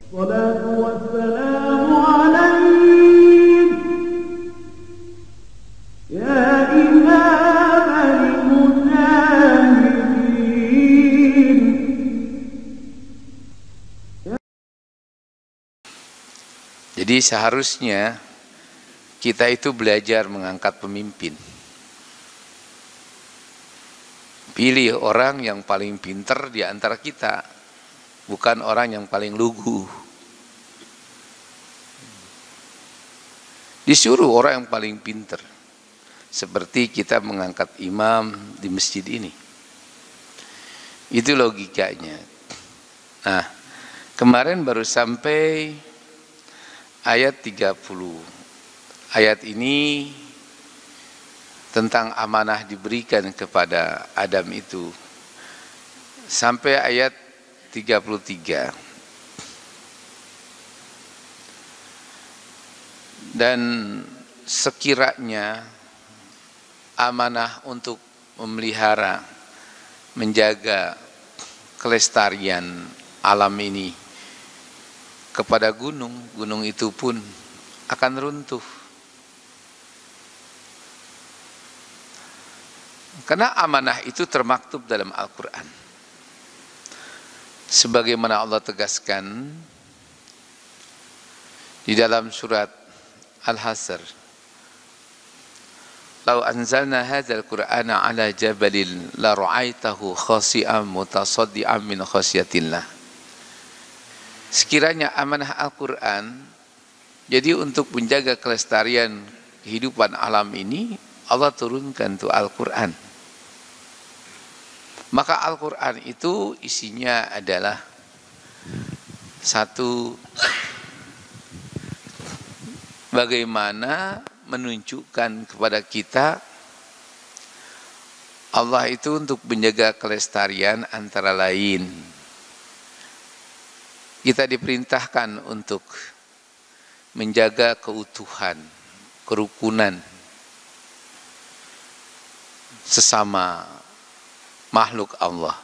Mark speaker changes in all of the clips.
Speaker 1: الصلاة والسلام عليك يا إمام المجاهدين.
Speaker 2: Jadi seharusnya kita itu belajar mengangkat pemimpin. Pilih orang yang paling pintar di antara kita, bukan orang yang paling lugu. Disuruh orang yang paling pintar, seperti kita mengangkat imam di masjid ini. Itu logikanya. Nah, kemarin baru sampai ayat 30. Ayat ini tentang amanah diberikan kepada Adam itu sampai ayat 33. Dan sekiranya amanah untuk memelihara, menjaga kelestarian alam ini kepada gunung, gunung itu pun akan runtuh. Karena amanah itu termaktub dalam Al-Quran. Sebagaimana Allah tegaskan di dalam surat Al-Hasr, "Lau anzalna hadzal Qur'ana 'ala jabalin la ra'aitahu khashi'an mutasaddian min khasyatillah." Sekiranya amanah Al-Quran jadi untuk menjaga kelestarian kehidupan alam ini, Allah turunkan tuh Al-Quran. Maka Al-Quran itu isinya adalah satu, bagaimana menunjukkan kepada kita Allah itu untuk menjaga kelestarian, antara lain kita diperintahkan untuk menjaga keutuhan, kerukunan sesama makhluk Allah.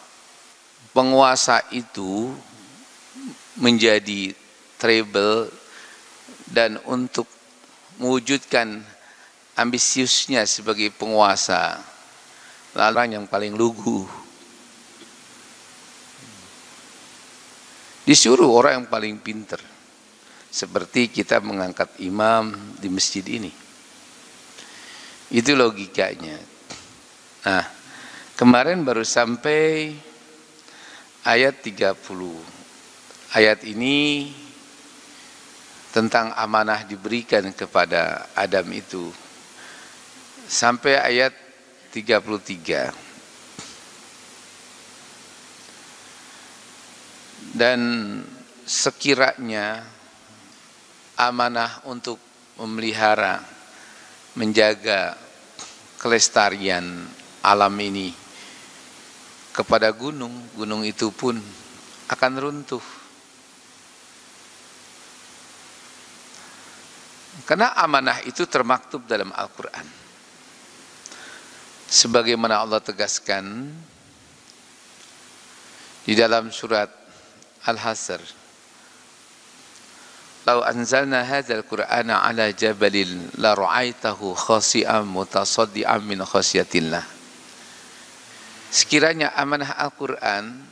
Speaker 2: Penguasa itu menjadi treble, dan untuk mewujudkan ambisiusnya sebagai penguasa, lalu yang paling lugu, disuruh orang yang paling pintar, seperti kita mengangkat imam di masjid ini. Itu logikanya. Nah, kemarin baru sampai ayat 30. Ayat ini tentang amanah diberikan kepada Adam itu sampai ayat 33. Dan sekiranya amanah untuk memelihara, menjaga kelestarian alam ini kepada gunung, gunung itu pun akan runtuh. Karena amanah itu termaktub dalam Al-Quran. Sebagaimana Allah tegaskan di dalam surat Al-Hasr, "Lau anzalna hadzal Qur'ana 'ala jabalin la ra'aitahu khashi'an mutasaddian min khasyatillah." Sekiranya amanah Al-Quran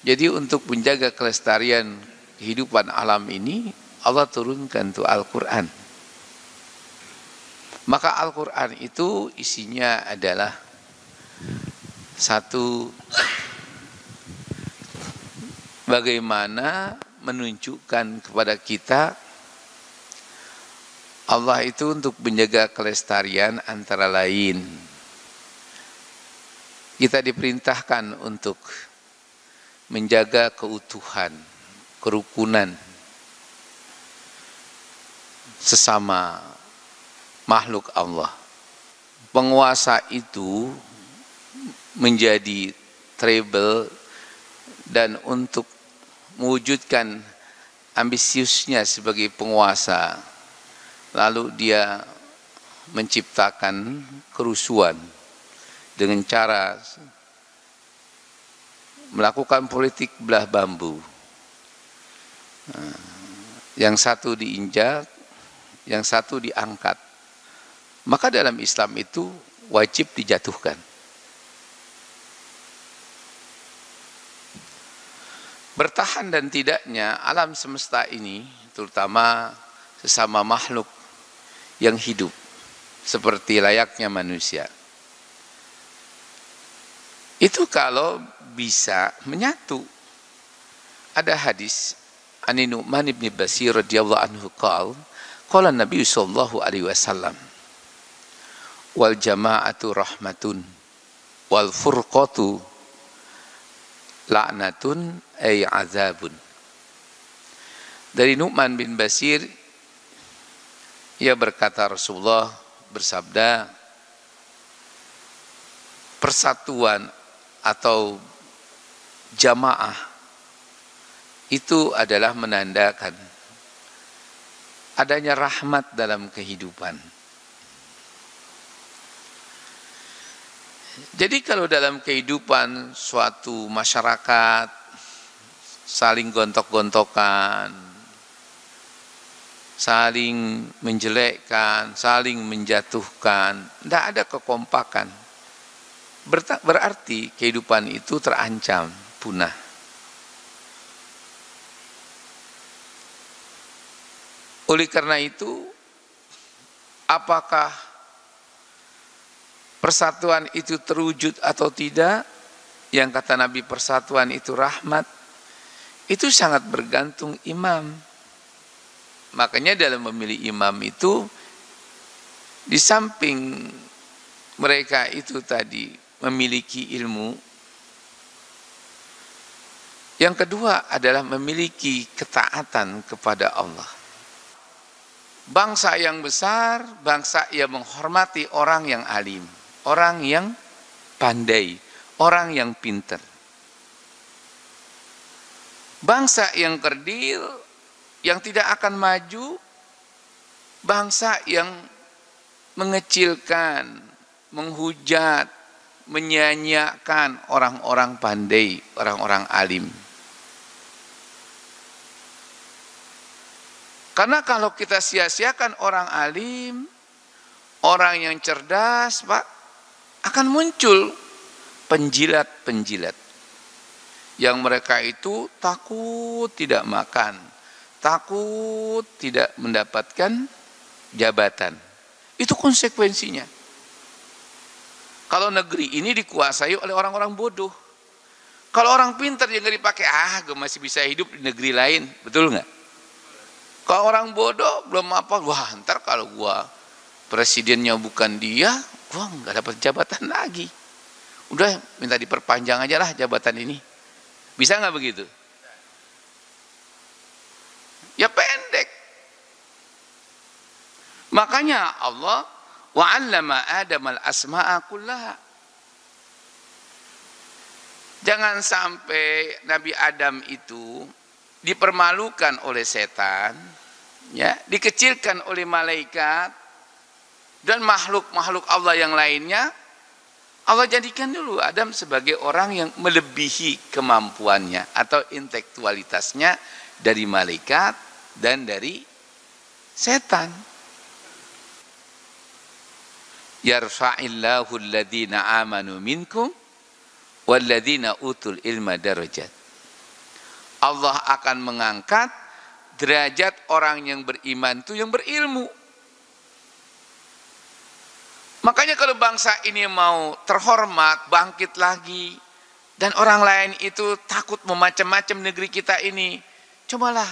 Speaker 2: jadi untuk menjaga kelestarian kehidupan alam ini, Allah turunkan tuh Al-Quran. Maka Al-Quran itu isinya adalah satu, bagaimana menunjukkan kepada kita Allah itu untuk menjaga kelestarian, antara lain kita diperintahkan untuk menjaga keutuhan, kerukunan sesama makhluk Allah. Penguasa itu menjadi treble, dan untuk mewujudkan ambisiusnya sebagai penguasa, lalu dia menciptakan kerusuhan dengan cara melakukan politik belah bambu. Yang satu diinjak, yang satu diangkat. Maka dalam Islam itu wajib dijatuhkan. Bertahan dan tidaknya alam semesta ini, terutama sesama makhluk yang hidup seperti layaknya manusia, itu kalau bisa menyatu. Ada hadis An Nu'man bin Bashir radhiyallahu anhu qala Nabi sallallahu alaihi wasallam, wal jama'atu rahmatun wal furqatu la'natun ay azabun. Dari Nu'man bin Bashir, ia berkata, Rasulullah bersabda, persatuan atau jamaah itu adalah menandakan adanya rahmat dalam kehidupan. Jadi kalau dalam kehidupan suatu masyarakat saling gontok-gontokan, saling menjelekkan, saling menjatuhkan, tidak ada kekompakan, berarti kehidupan itu terancam punah. Oleh karena itu, apakah persatuan itu terwujud atau tidak? Yang kata Nabi, persatuan itu rahmat, itu sangat bergantung imam. Makanya dalam memilih imam itu, di samping mereka itu tadi memiliki ilmu, yang kedua adalah memiliki ketaatan kepada Allah. Bangsa yang besar, bangsa yang menghormati orang yang alim, orang yang pandai, orang yang pintar. Bangsa yang kerdil, yang tidak akan maju, bangsa yang mengecilkan, menghujat, menyanyiakan orang-orang pandai, orang-orang alim. Karena kalau kita sia-siakan orang alim, orang yang cerdas, Pak, akan muncul penjilat-penjilat. Yang mereka itu takut tidak makan, takut tidak mendapatkan jabatan. Itu konsekuensinya. Kalau negeri ini dikuasai oleh orang-orang bodoh. Kalau orang pintar yang nggak dipakai, gue masih bisa hidup di negeri lain, betul nggak? Kalau orang bodoh belum apa, wah ntar kalau gua presidennya bukan dia, gua nggak dapat jabatan lagi. Udah minta diperpanjang aja lah jabatan ini. Bisa nggak begitu? Ya pendek. Makanya Allah wa'allama Adam al-asma'a kullaha. Jangan sampai Nabi Adam itu dipermalukan oleh setan, ya, dikecilkan oleh malaikat dan makhluk-makhluk Allah yang lainnya. Allah jadikan dulu Adam sebagai orang yang melebihi kemampuannya atau intelektualitasnya dari malaikat dan dari setan. Yarfa'illahu alladhina amanu minkum walladhina utul ilma darajat. Allah akan mengangkat derajat orang yang beriman itu yang berilmu. Makanya kalau bangsa ini mau terhormat, bangkit lagi, dan orang lain itu takut memacam-macam negeri kita ini, cobalah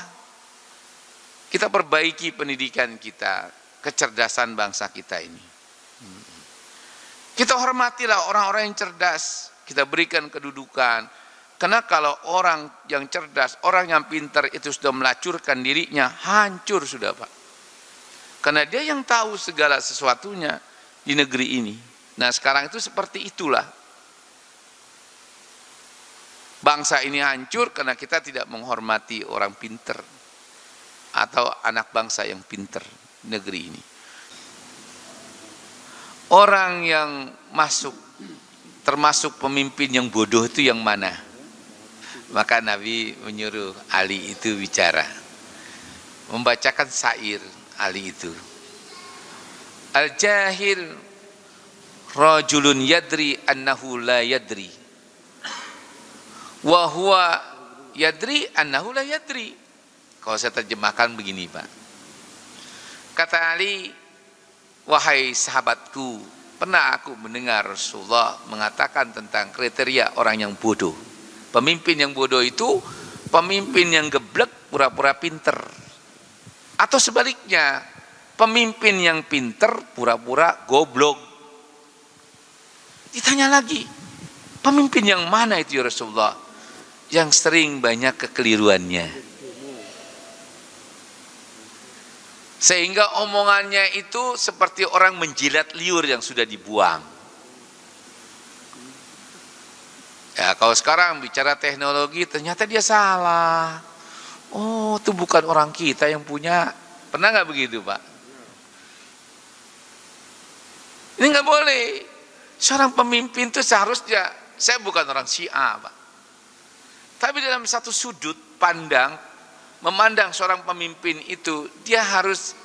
Speaker 2: kita perbaiki pendidikan kita, kecerdasan bangsa kita ini. Kita hormatilah orang-orang yang cerdas, kita berikan kedudukan. Karena kalau orang yang cerdas, orang yang pintar itu sudah melacurkan dirinya, hancur sudah, Pak. Karena dia yang tahu segala sesuatunya di negeri ini. Nah sekarang itu seperti itulah. Bangsa ini hancur karena kita tidak menghormati orang pintar atau anak bangsa yang pintar negeri ini. Orang yang masuk, termasuk pemimpin yang bodoh itu yang mana? Maka Nabi menyuruh Ali itu bicara. membacakan syair Ali itu. Al-jahil rajulun yadri annahu la yadri wa huwa yadri annahu la yadri. Kalau saya terjemahkan begini, Pak. Kata Ali, wahai sahabatku, pernah aku mendengar Rasulullah mengatakan tentang kriteria orang yang bodoh. Pemimpin yang bodoh itu pemimpin yang geblek pura-pura pinter. Atau sebaliknya, pemimpin yang pinter pura-pura goblok. Ditanya lagi, pemimpin yang mana itu ya Rasulullah? Yang sering banyak kekeliruannya. Sehingga omongannya itu seperti orang menjilat liur yang sudah dibuang. Ya, kalau sekarang bicara teknologi ternyata dia salah. Oh, itu bukan orang kita yang punya. Pernah nggak begitu, Pak? Ini nggak boleh. Seorang pemimpin itu seharusnya, saya bukan orang Syiah, Pak. Tapi dalam satu sudut pandang, memandang seorang pemimpin itu, dia harus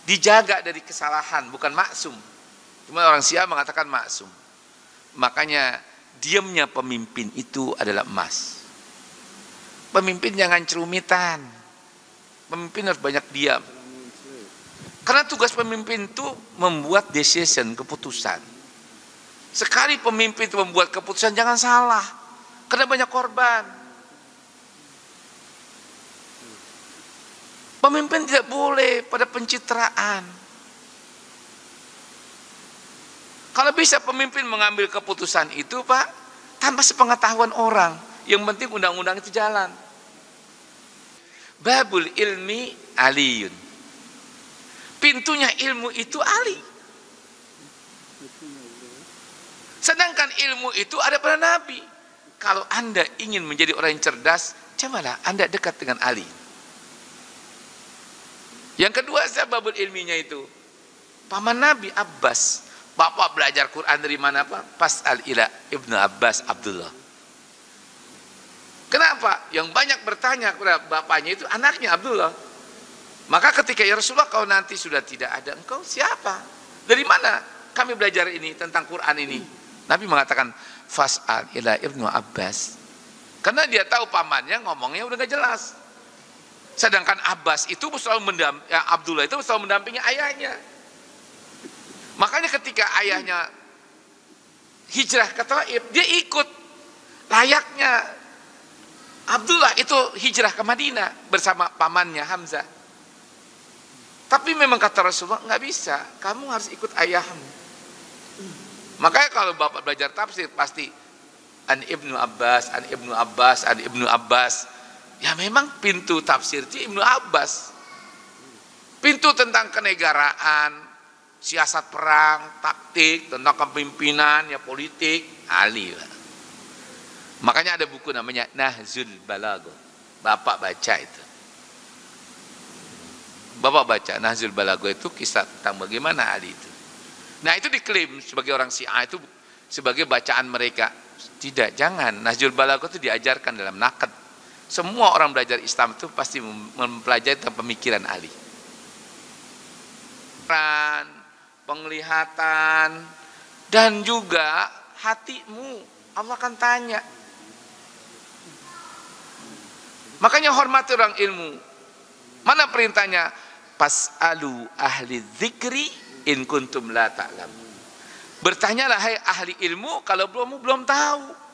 Speaker 2: dijaga dari kesalahan, bukan maksum. Cuma orang Syiah mengatakan maksum. Makanya diamnya pemimpin itu adalah emas. Pemimpin jangan cerumitan. Pemimpin harus banyak diam. Karena tugas pemimpin itu membuat decision, keputusan. Sekali pemimpin itu membuat keputusan, jangan salah. Karena banyak korban. Pemimpin tidak boleh pada pencitraan. Kalau bisa pemimpin mengambil keputusan itu, Pak, tanpa sepengetahuan orang. Yang penting undang-undang itu jalan. Babul ilmi aliyun. Pintunya ilmu itu Ali. Sedangkan ilmu itu ada pada Nabi. Kalau Anda ingin menjadi orang yang cerdas, cobalah Anda dekat dengan Ali. Yang kedua, babul ilminya itu paman Nabi Abbas. Bapak belajar Quran dari mana, Pak? Pas'al ila Ibnu Abbas Abdullah. Kenapa? Yang banyak bertanya kepada bapaknya itu anaknya Abdullah. Maka ketika ya Rasulullah, kau nanti sudah tidak ada, engkau siapa? Dari mana kami belajar ini tentang Quran ini? Nabi mengatakan fas'al ila Ibnu Abbas. Karena dia tahu pamannya ngomongnya udah gak jelas. Sedangkan Abbas itu selalu Abdullah itu selalu mendampingi ayahnya. Makanya ketika ayahnya hijrah ke Taif, dia ikut. Layaknya Abdullah itu hijrah ke Madinah bersama pamannya Hamzah. Tapi memang kata Rasulullah, nggak bisa, kamu harus ikut ayahmu. Makanya kalau bapak belajar tafsir pasti an Ibnu Abbas, an Ibnu Abbas, an Ibnu Abbas. Ya memang pintu tafsir itu Ibnu Abbas. Pintu tentang kenegaraan, siasat perang, taktik, tentang kepemimpinan, ya politik, Ali. Makanya ada buku namanya Nahzul Balaghah. Bapak baca itu. Bapak baca Nahzul Balaghah itu kisah tentang bagaimana Ali itu. Nah itu diklaim sebagai orang Syiah itu sebagai bacaan mereka. Tidak, jangan. Nahzul Balaghah itu diajarkan dalam naked. Semua orang belajar Islam itu pasti mempelajari tentang pemikiran Ali. Penglihatan dan juga hatimu, Allah akan tanya. Makanya hormati orang ilmu. Mana perintahnya? Pas'alu ahli dzikri in kuntum la ta'lamun. Bertanyalah hai ahli ilmu kalau belum tahu.